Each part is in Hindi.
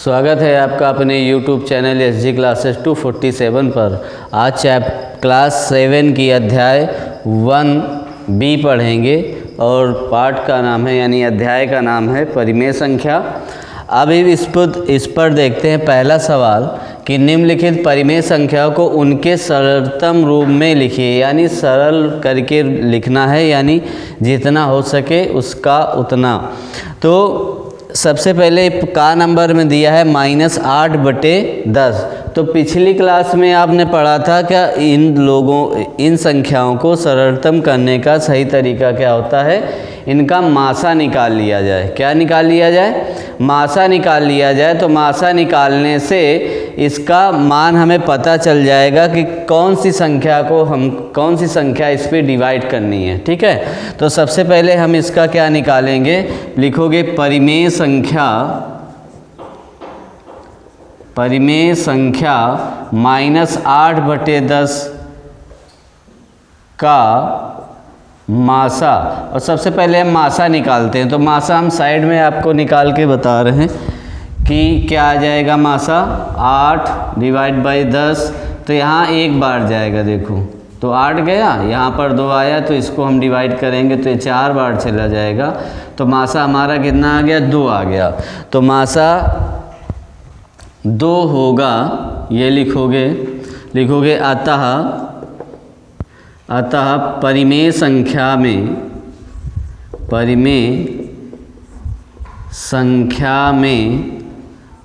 स्वागत है आपका अपने YouTube चैनल SG क्लासेस 247 पर। आज क्लास 7 की अध्याय 1B पढ़ेंगे और पाठ का नाम है यानी अध्याय का नाम है परिमेय संख्या। अब इस पर देखते हैं पहला सवाल कि निम्नलिखित परिमेय संख्या को उनके सरलतम रूप में लिखिए, यानी सरल करके लिखना है, यानी जितना हो सके उसका उतना। तो सबसे पहले का नंबर में दिया है -8/10। तो पिछली क्लास में आपने पढ़ा था क्या इन संख्याओं को सरलतम करने का सही तरीका क्या होता है, इनका मासा निकाल लिया जाए। क्या निकाल लिया जाए? मासा निकाल लिया जाए। तो मासा निकालने से इसका मान हमें पता चल जाएगा कि कौन सी संख्या इस पे डिवाइड करनी है। ठीक है, तो सबसे पहले हम इसका क्या निकालेंगे, लिखोगे परिमेय संख्या -8/10 का मासा। और सबसे पहले हम मासा निकालते हैं। तो मासा हम साइड में आपको निकाल के बता रहे हैं कि क्या आ जाएगा मासा। 8/10। तो यहाँ एक बार जाएगा, देखो तो 8 गया, यहाँ पर 2 आया, तो इसको हम डिवाइड करेंगे तो ये 4 बार चला जाएगा। तो मासा हमारा कितना आ गया? 2 आ गया। तो मासा 2 होगा, ये लिखोगे अतः परिमेय संख्या में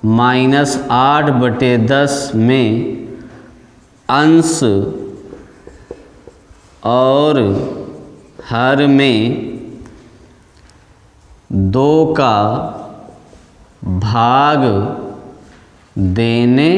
-8/10 में अंश और हर में 2 का भाग देने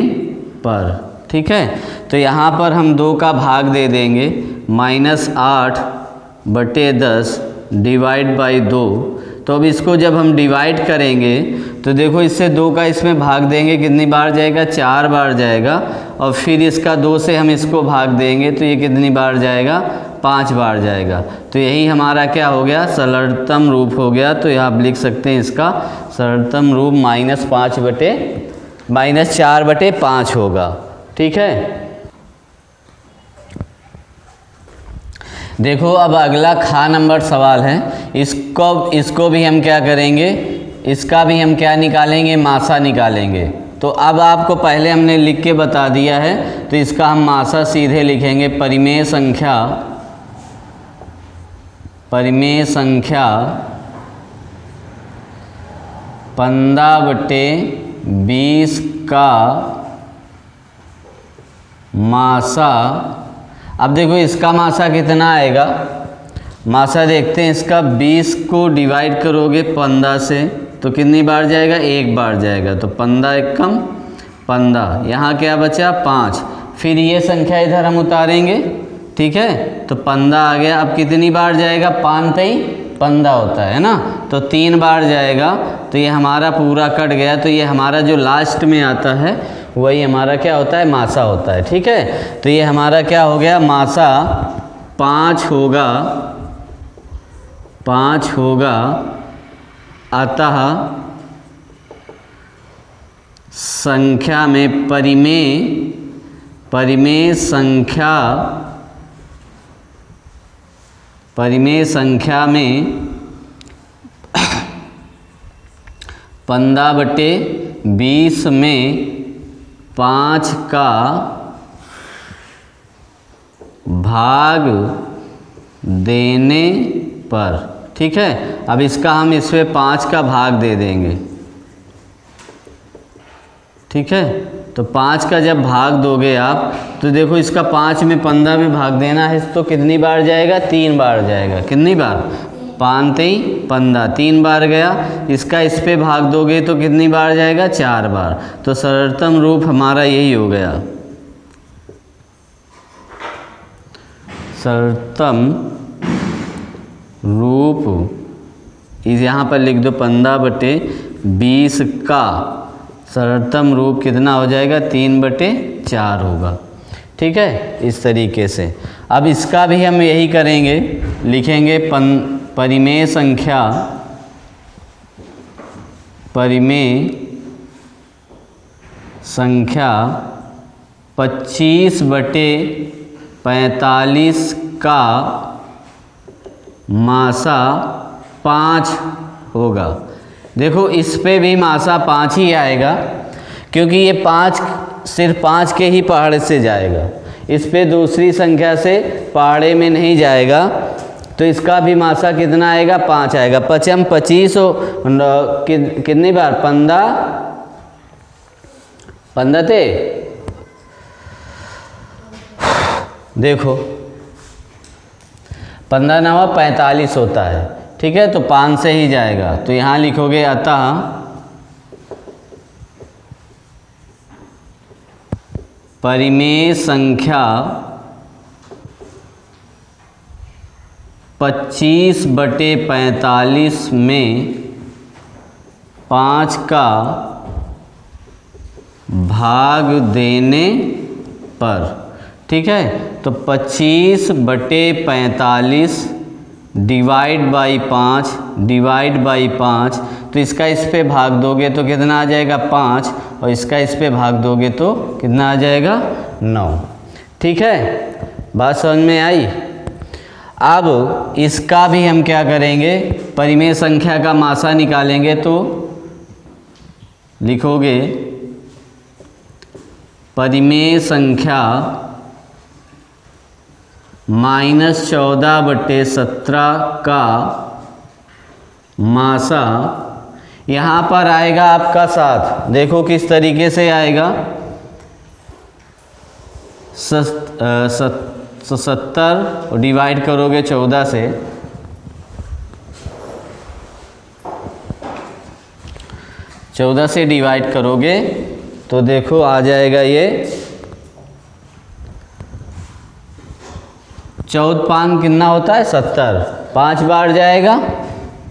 पर। ठीक है, तो यहाँ पर हम 2 का भाग दे देंगे, -8/10 डिवाइड बाई 2। तो अब इसको जब हम डिवाइड करेंगे तो देखो इससे 2 का इसमें भाग देंगे, कितनी बार जाएगा? 4 बार जाएगा। और फिर इसका 2 से हम इसको भाग देंगे तो ये कितनी बार जाएगा? 5 बार जाएगा। तो यही हमारा क्या हो गया? सरलतम रूप हो गया। तो यहाँ आप लिख सकते हैं इसका सरलतम रूप -4/5 होगा। ठीक है, देखो अब अगला खा नंबर सवाल है। इसको भी हम क्या करेंगे, इसका भी हम क्या निकालेंगे? मासा निकालेंगे। तो अब आपको पहले हमने लिख के बता दिया है, तो इसका हम मासा सीधे लिखेंगे। परिमेय संख्या 15/20 का मासा। अब देखो इसका मासा कितना आएगा? मासा देखते हैं इसका। 20 को डिवाइड करोगे 15 से तो कितनी बार जाएगा? 1 बार जाएगा। तो 15 एकम 15, यहाँ क्या बचा? 5। फिर ये संख्या इधर हम उतारेंगे। ठीक है, तो 15 आ गया। अब कितनी बार जाएगा? 5 ही 15 होता है ना, तो 3 बार जाएगा। तो ये हमारा पूरा कट गया। तो ये हमारा जो लास्ट में आता है वही हमारा क्या होता है? मासा होता है। ठीक है, तो ये हमारा क्या हो गया? मासा 5 होगा। अतः संख्या में परिमेय संख्या में 15/20 में 5 का भाग देने पर। ठीक है, अब इसका हम इसमें 5 का भाग दे देंगे। ठीक है, तो 5 का जब भाग दोगे आप तो देखो इसका 5 में 15 में भाग देना है, तो कितनी बार जाएगा? 3 बार जाएगा। कितनी बार? 5 ही 15, 3 बार गया। इसका इस पे भाग दोगे तो कितनी बार जाएगा? 4 बार। तो सरलतम रूप हमारा यही हो गया। सरलतम रूप इस यहाँ पर लिख दो 15/20 का सरलतम रूप कितना हो जाएगा? 3/4 होगा। ठीक है, इस तरीके से। अब इसका भी हम यही करेंगे, लिखेंगे परिमेय संख्या 25/45 का मासा 5 होगा। देखो इस पे भी मासा 5 ही आएगा, क्योंकि ये 5 सिर्फ 5 के ही पहाड़े से जाएगा, इस पे दूसरी संख्या से पहाड़े में नहीं जाएगा, तो इसका भी मासा कितना आएगा? 5 आएगा। 5 25 कितनी बार? 15 थे। देखो 15 9 45 होता है, ठीक है, तो 5 से ही जाएगा। तो यहाँ लिखोगे अतः परिमेय संख्या 25/45 में 5 का भाग देने पर, ठीक है, तो 25/45 डिवाइड बाई 5 तो इसका इस पे भाग दोगे तो कितना आ जाएगा? 5, और इसका इस पे भाग दोगे तो कितना आ जाएगा? 9। ठीक है, बात समझ में आई? अब इसका भी हम क्या करेंगे? परिमेय संख्या का मासा निकालेंगे, तो लिखोगे परिमेय संख्या -14/17 का मासा, यहाँ पर आएगा आपका 7। देखो किस तरीके से आएगा। 70 और डिवाइड करोगे 14 से, 14 से डिवाइड करोगे तो देखो आ जाएगा ये 14 कितना होता है? 70। 5 बार जाएगा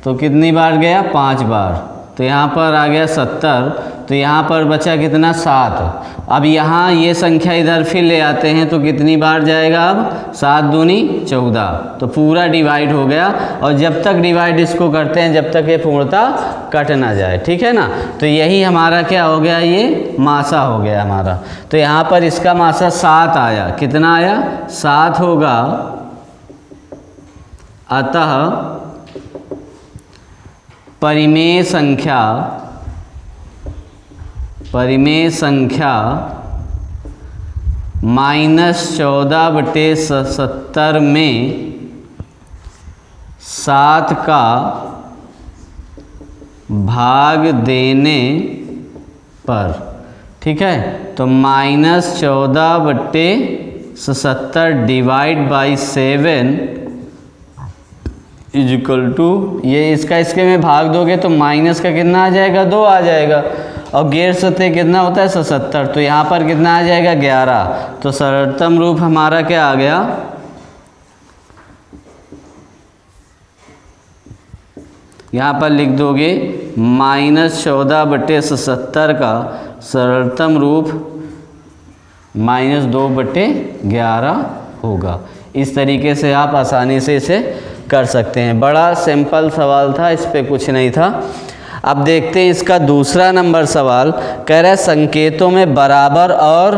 तो कितनी बार गया? 5 बार। तो यहाँ पर आ गया 70, तो यहाँ पर बचा कितना? 7। अब यहाँ ये संख्या इधर फिर ले आते हैं तो कितनी बार जाएगा? अब 7 दूनी 14, तो पूरा डिवाइड हो गया। और जब तक डिवाइड इसको करते हैं जब तक ये पूर्णतः कट ना जाए, ठीक है ना। तो यही हमारा क्या हो गया? ये मासा हो गया हमारा। तो यहाँ पर इसका मासा 7 आया। कितना आया? 7 होगा। अतः परिमेय संख्या -14/70 में 7 का भाग देने पर, ठीक है, तो -14/70 डिवाइड बाई 7 इक्वल टू, ये इसके में भाग दोगे तो माइनस का कितना आ जाएगा? 2 आ जाएगा। और 1.5 कितना होता है? 77। तो यहाँ पर कितना आ जाएगा? 11। तो सरलतम रूप हमारा क्या आ गया? यहाँ पर लिख दोगे -14/70 का सरलतम रूप -2/11 होगा। इस तरीके से आप आसानी से इसे कर सकते हैं। बड़ा सिंपल सवाल था, इस पे कुछ नहीं था। अब देखते हैं इसका दूसरा नंबर सवाल। कह रहा है संकेतों में बराबर और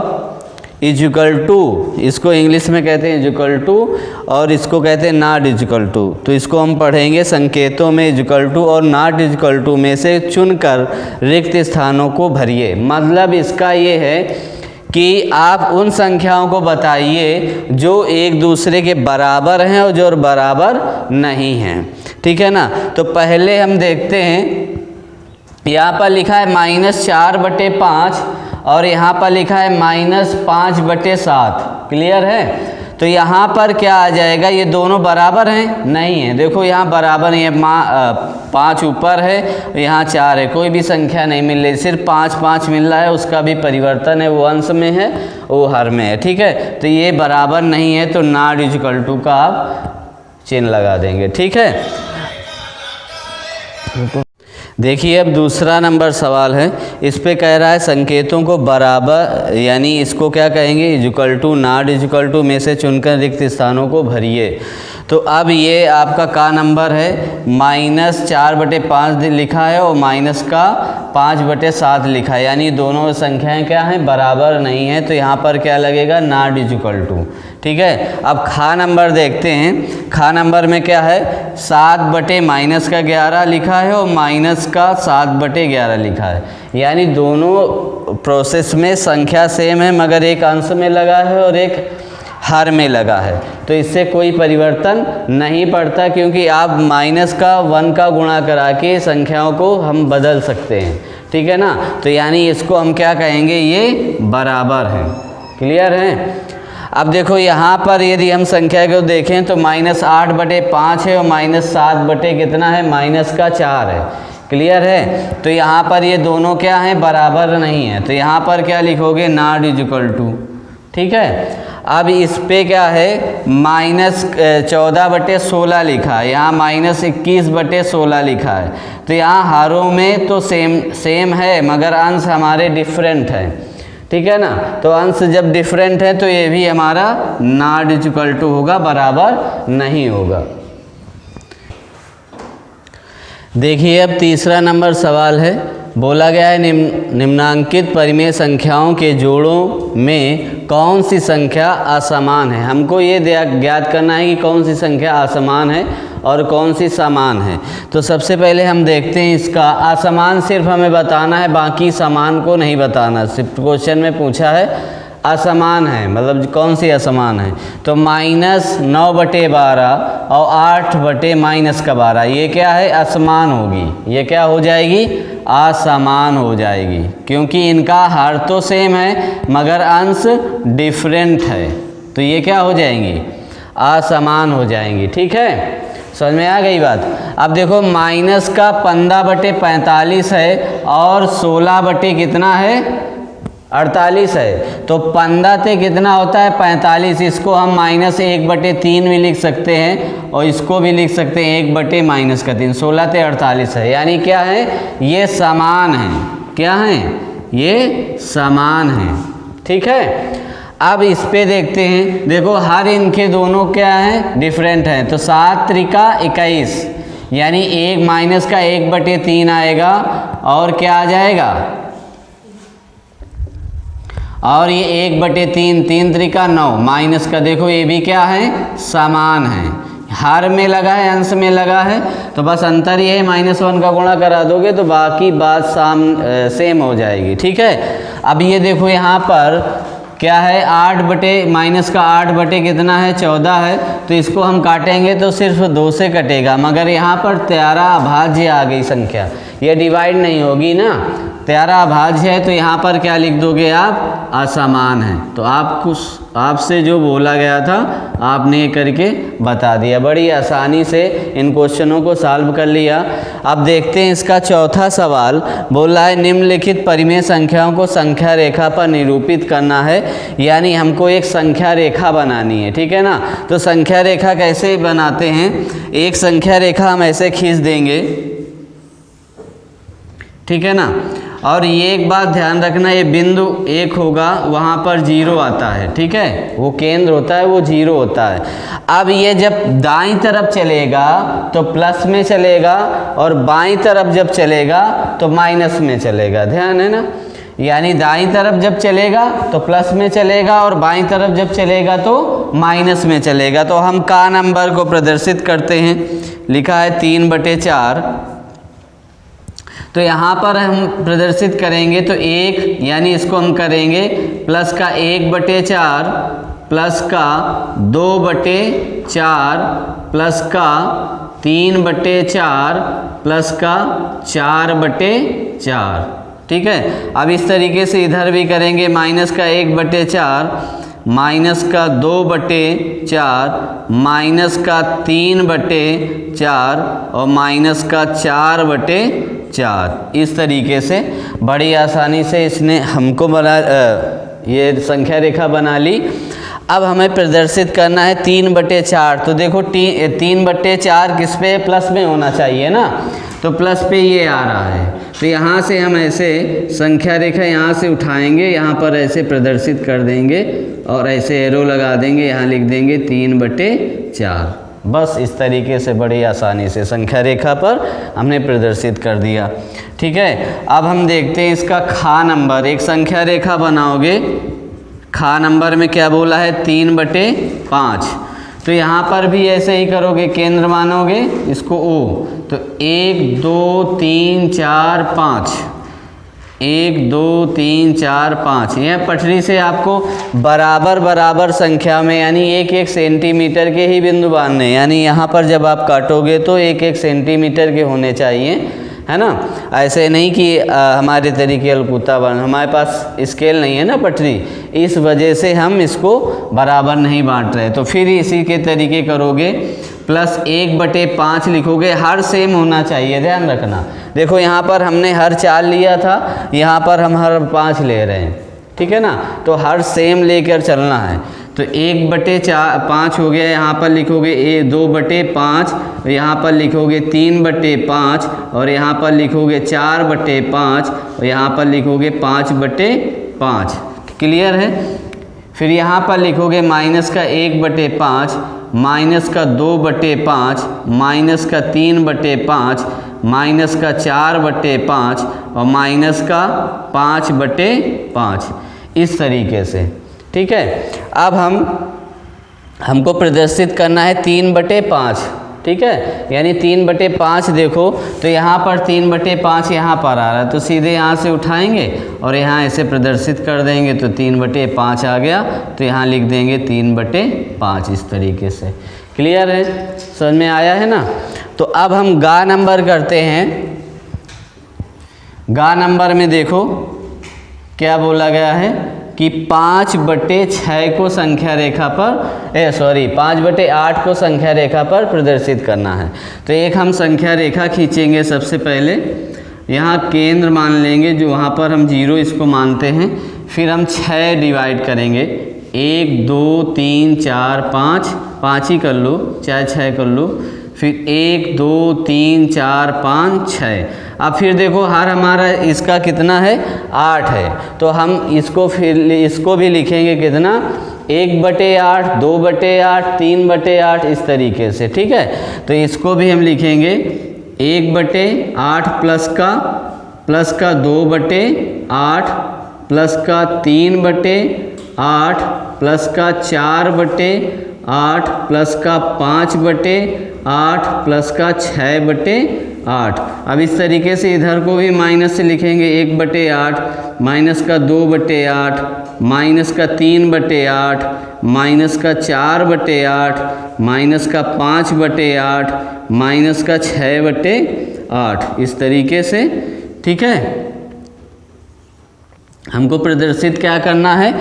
इक्वल टू, इसको इंग्लिश में कहते हैं इक्वल टू और इसको कहते हैं नॉट इक्वल टू। तो इसको हम पढ़ेंगे संकेतों में इक्वल टू और नॉट इक्वल टू में से चुनकर रिक्त स्थानों को भरिए। मतलब इसका ये है कि आप उन संख्याओं को बताइए जो एक दूसरे के बराबर हैं और जो बराबर नहीं हैं, ठीक है ना। तो पहले हम देखते हैं, यहाँ पर लिखा है -4/5 और यहाँ पर लिखा है -5/7। क्लियर है? तो यहाँ पर क्या आ जाएगा? ये दोनों बराबर हैं? नहीं है। देखो यहाँ बराबर नहीं है, 5 ऊपर है, यहाँ 4 है, कोई भी संख्या नहीं मिल रही, सिर्फ 5 मिल रहा है। उसका भी परिवर्तन है, वो अंश में है, वो हर में है, ठीक है। तो ये बराबर नहीं है, तो नॉट इक्वल टू का आप चिन्ह लगा देंगे, ठीक है। देखिए अब दूसरा नंबर सवाल है, इस पे कह रहा है संकेतों को बराबर यानी इसको क्या कहेंगे, equal to not equal to में से चुनकर रिक्त स्थानों को भरिए। तो अब ये आपका का नंबर है, -4/5 लिखा है और माइनस का 5/7 लिखा है, यानी दोनों संख्याएं क्या हैं, बराबर नहीं है। तो यहाँ पर क्या लगेगा, नॉट इक्वल टू। ठीक है, अब खा नंबर देखते हैं। खा नंबर में क्या है, 7/-11 लिखा है और माइनस का 7/11 लिखा है, यानी दोनों प्रोसेस में संख्या सेम है मगर एक अंश में लगा है और एक हर में लगा है। तो इससे कोई परिवर्तन नहीं पड़ता, क्योंकि आप माइनस का 1 का गुणा करा के संख्याओं को हम बदल सकते हैं। ठीक है ना, तो यानी इसको हम क्या कहेंगे, ये बराबर हैं। क्लियर है। अब देखो यहाँ पर यदि हम संख्या को देखें तो -8/5 है और -7 कितना है, -4 है। क्लियर है। तो यहाँ पर ये दोनों क्या हैं, बराबर नहीं है। तो यहाँ पर क्या लिखोगे, नॉट इक्वल टू। ठीक है। अब इस पे क्या है, -14/16 लिखा है, यहाँ -21/16 लिखा है। तो यहाँ हारों में तो सेम है मगर अंश हमारे डिफरेंट हैं। ठीक है ना, तो अंश जब डिफरेंट है तो ये भी हमारा नॉट इक्वल टू होगा, बराबर नहीं होगा। देखिए अब तीसरा नंबर सवाल है, बोला गया है निम्नांकित परिमेय संख्याओं के जोड़ों में कौन सी संख्या असमान है। हमको ये ज्ञात करना है कि कौन सी संख्या असमान है और कौन सी समान है। तो सबसे पहले हम देखते हैं इसका असमान सिर्फ हमें बताना है, बाकी समान को नहीं बताना। सिर्फ क्वेश्चन में पूछा है असमान है, मतलब कौन सी असमान है। तो -9/12 और 8/-12 ये क्या है, असमान होगी। ये क्या हो जाएगी, असमान हो जाएगी, क्योंकि इनका हर तो सेम है मगर अंश डिफरेंट है। तो ये क्या हो जाएंगी, असमान हो जाएंगी। ठीक है, समझ में आ गई बात। अब देखो माइनस का 15/45 है और 16 कितना है, 48 है। तो 15 से कितना होता है, 45। इसको हम -1/3 भी लिख सकते हैं और इसको भी लिख सकते हैं 1/-3। 16 से 48 है, यानी क्या है, ये समान है। क्या है, ये समान है। ठीक है। अब इस पे देखते हैं, देखो हर इनके दोनों क्या हैं, डिफरेंट हैं। तो 7×3 = 21, यानी माइनस का 1/3 आएगा और क्या आ जाएगा, और ये 1/3, 3×3 = 9, माइनस का देखो ये भी क्या है, समान है। हर में लगा है, अंश में लगा है, तो बस अंतर ये है -1 का गुणा करा दोगे तो बाकी बात सेम हो जाएगी। ठीक है। अब ये देखो यहाँ पर क्या है, 8/- कितना है, 14 है। तो इसको हम काटेंगे तो सिर्फ 2 से कटेगा, मगर यहाँ पर 13 अभाज्य आ गई संख्या, ये डिवाइड नहीं होगी ना। 13 अभाज्य है तो यहाँ पर क्या लिख दोगे आप, असमान है। तो आपसे जो बोला गया था आपने ये करके बता दिया, बड़ी आसानी से इन क्वेश्चनों को सॉल्व कर लिया। अब देखते हैं इसका चौथा सवाल, बोल रहा है निम्नलिखित परिमेय संख्याओं को संख्या रेखा पर निरूपित करना है, यानी हमको एक संख्या रेखा बनानी है। ठीक है ना। तो संख्या रेखा कैसे बनाते हैं, एक संख्या रेखा हम ऐसे खींच देंगे। ठीक है ना। और ये एक बात ध्यान रखना, ये बिंदु 1 होगा, वहाँ पर 0 आता है। ठीक है, वो केंद्र होता है, वो 0 होता है। अब ये जब दाईं तरफ चलेगा तो प्लस में चलेगा और बाईं तरफ जब चलेगा तो माइनस में चलेगा। ध्यान है ना, यानी दाईं तरफ जब चलेगा तो प्लस में चलेगा और बाईं तरफ जब चलेगा तो माइनस में चलेगा। तो हम का नंबर को प्रदर्शित करते हैं, लिखा है 3/4। तो यहाँ पर हम प्रदर्शित करेंगे तो 1, यानी इसको हम करेंगे प्लस का 1/4 प्लस का 2/4 प्लस का 3/4 प्लस का 4/4। ठीक है। अब इस तरीके से इधर भी करेंगे, माइनस का 1/4 माइनस का 2/4 माइनस का 3/4 और माइनस का 4/4। इस तरीके से बड़ी आसानी से इसने हमको ये संख्या रेखा बना ली। अब हमें प्रदर्शित करना है 3/4। तो देखो 3/4 किस पे, प्लस में होना चाहिए ना, तो प्लस पे ये आ रहा है। तो यहाँ से हम ऐसे संख्या रेखा यहाँ से उठाएंगे, यहाँ पर ऐसे प्रदर्शित कर देंगे और ऐसे एरो लगा देंगे, यहाँ लिख देंगे 3/4। बस इस तरीके से बड़ी आसानी से संख्या रेखा पर हमने प्रदर्शित कर दिया। ठीक है, अब हम देखते हैं इसका खा नंबर। एक संख्या रेखा बनाओगे, खा नंबर में क्या बोला है, 3/5। तो यहाँ पर भी ऐसे ही करोगे, केंद्र मानोगे इसको O। तो 1 2 3 4 5, 1 2 3 4 5। यह पटरी से आपको बराबर बराबर संख्या में, यानी 1-1 सेंटीमीटर के ही बिंदु बांधने, यानी यहाँ पर जब आप काटोगे तो 1-1 सेंटीमीटर के होने चाहिए, है ना। ऐसे नहीं कि हमारे तरीके अलकुत्ता बन, हमारे पास स्केल नहीं है ना पटरी, इस वजह से हम इसको बराबर नहीं बांट रहे। तो फिर इसी के तरीके करोगे, प्लस 1/5 लिखोगे, हर सेम होना चाहिए, ध्यान रखना। देखो यहाँ पर हमने हर 4 लिया था, यहाँ पर हम हर 5 ले रहे हैं, ठीक है ना। तो हर सेम लेकर चलना है। तो 1/5 हो गया, यहाँ पर लिखोगे 2/5, यहाँ पर लिखोगे 3/5, और यहाँ पर लिखोगे 4/5, और यहाँ पर लिखोगे 5/5। क्लियर है। फिर यहाँ पर लिखोगे माइनस का 1/5, माइनस का 2/5, माइनस का 3/5, माइनस का 4/5 और माइनस का 5/5, इस तरीके से। ठीक है, अब हमको प्रदर्शित करना है 3/5। ठीक है, यानी 3/5 देखो, तो यहाँ पर 3/5 यहाँ पर आ रहा है, तो सीधे यहाँ से उठाएंगे और यहाँ ऐसे प्रदर्शित कर देंगे, तो 3/5 आ गया। तो यहाँ लिख देंगे 3/5, इस तरीके से। क्लियर है, समझ में आया है ना। तो अब हम गा नंबर करते हैं। गा नंबर में देखो क्या बोला गया है कि 5/6 को संख्या रेखा पर 5/8 को संख्या रेखा पर प्रदर्शित करना है। तो एक हम संख्या रेखा खींचेंगे। सबसे पहले यहाँ केंद्र मान लेंगे, जो वहाँ पर हम 0 इसको मानते हैं। फिर हम 6 डिवाइड करेंगे, 1 2 3 4 5, 5 ही कर लो, चाहे 6 कर लो। फिर 1 2 3 4 5 6। अब फिर देखो हर हमारा इसका कितना है, 8 है। तो हम इसको भी लिखेंगे कितना, 1/8, 2/8, 3/8, इस तरीके से। ठीक है, तो इसको भी हम लिखेंगे 1/8 प्लस का 2/8 प्लस का 3/8 प्लस का 4/8 प्लस का 5/8 प्लस का 6/8। अब इस तरीके से इधर को भी माइनस से लिखेंगे, 1/8 माइनस का 2/8 माइनस का 3/8 माइनस का 4/8 माइनस का 5/8 माइनस का 6/8, इस तरीके से। ठीक है, हमको प्रदर्शित क्या करना है,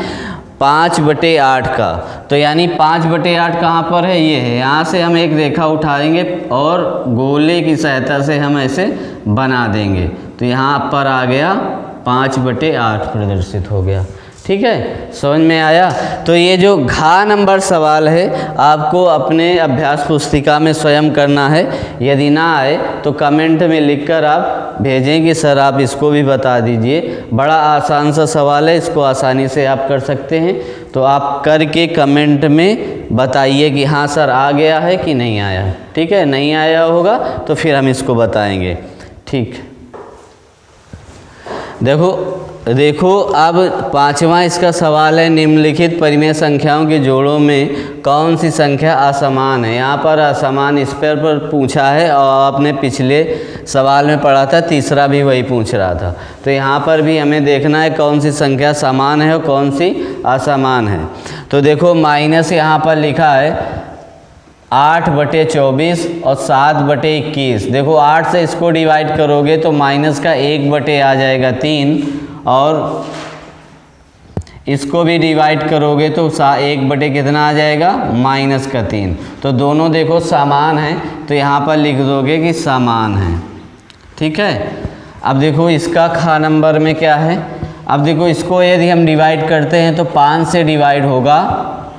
5/8 का। तो यानी 5/8 कहाँ पर है, ये है। यहाँ से हम एक रेखा उठाएंगे और गोले की सहायता से हम ऐसे बना देंगे। तो यहाँ पर आ गया 5/8 प्रदर्शित हो गया। ठीक है, समझ में आया। तो ये जो घा नंबर सवाल है आपको अपने अभ्यास पुस्तिका में स्वयं करना है। यदि ना आए तो कमेंट में लिखकर आप भेजें कि सर आप इसको भी बता दीजिए। बड़ा आसान सा सवाल है, इसको आसानी से आप कर सकते हैं। तो आप करके कमेंट में बताइए कि हाँ सर आ गया है कि नहीं आया। ठीक है, नहीं आया होगा तो फिर हम इसको बताएंगे। ठीक, देखो अब 5वां इसका सवाल है, निम्नलिखित परिमेय संख्याओं के जोड़ों में कौन सी संख्या असमान है। यहाँ पर असमान इस पर पूछा है और आपने पिछले सवाल में पढ़ा था, तीसरा भी वही पूछ रहा था। तो यहाँ पर भी हमें देखना है कौन सी संख्या समान है और कौन सी असमान है। तो देखो माइनस यहाँ पर लिखा है 8/24 और 7/21। देखो 8 से इसको डिवाइड करोगे तो माइनस का 1 आ जाएगा 3, और इसको भी डिवाइड करोगे तो 1 कितना आ जाएगा, माइनस का 3। तो दोनों देखो समान हैं, तो यहाँ पर लिख दोगे कि समान है। ठीक है, अब देखो इसका खा नंबर में क्या है। अब देखो इसको यदि हम डिवाइड करते हैं तो 5 से डिवाइड होगा,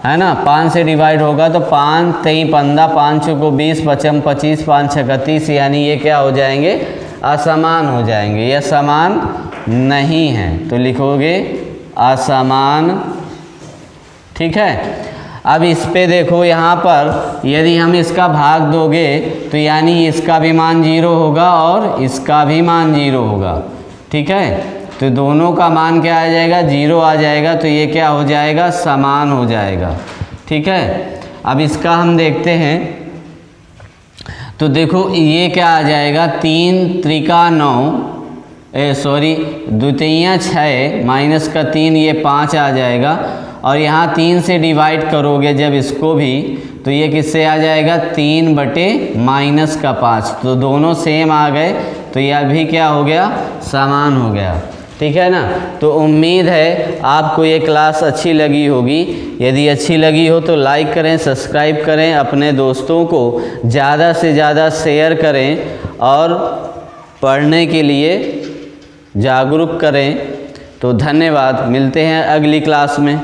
है ना। 5 से डिवाइड होगा तो 5 3 15, 5 को 20, 5 25, 5 6 31, यानी ये क्या हो जाएंगे, असमान हो जाएंगे, ये समान नहीं है, तो लिखोगे असमान। ठीक है। अब इस पे देखो, यहाँ पर यदि हम इसका भाग दोगे तो यानी इसका भी मान 0 होगा और इसका भी मान 0 होगा। ठीक है, तो दोनों का मान क्या आ जाएगा, 0 आ जाएगा, तो ये क्या हो जाएगा, समान हो जाएगा। ठीक है। अब इसका हम देखते हैं, तो देखो ये क्या आ जाएगा, 3 त्रिका 9, द्वितीया 6 माइनस का 3, ये 5 आ जाएगा। और यहाँ 3 से डिवाइड करोगे जब इसको भी, तो ये किससे आ जाएगा, 3 बटे माइनस का 5, तो दोनों सेम आ गए, तो यह भी क्या हो गया, समान हो गया। ठीक है ना। तो उम्मीद है आपको ये क्लास अच्छी लगी होगी। यदि अच्छी लगी हो तो लाइक करें, सब्सक्राइब करें, अपने दोस्तों को ज़्यादा से ज़्यादा शेयर करें और पढ़ने के लिए जागरूक करें। तो धन्यवाद, मिलते हैं अगली क्लास में।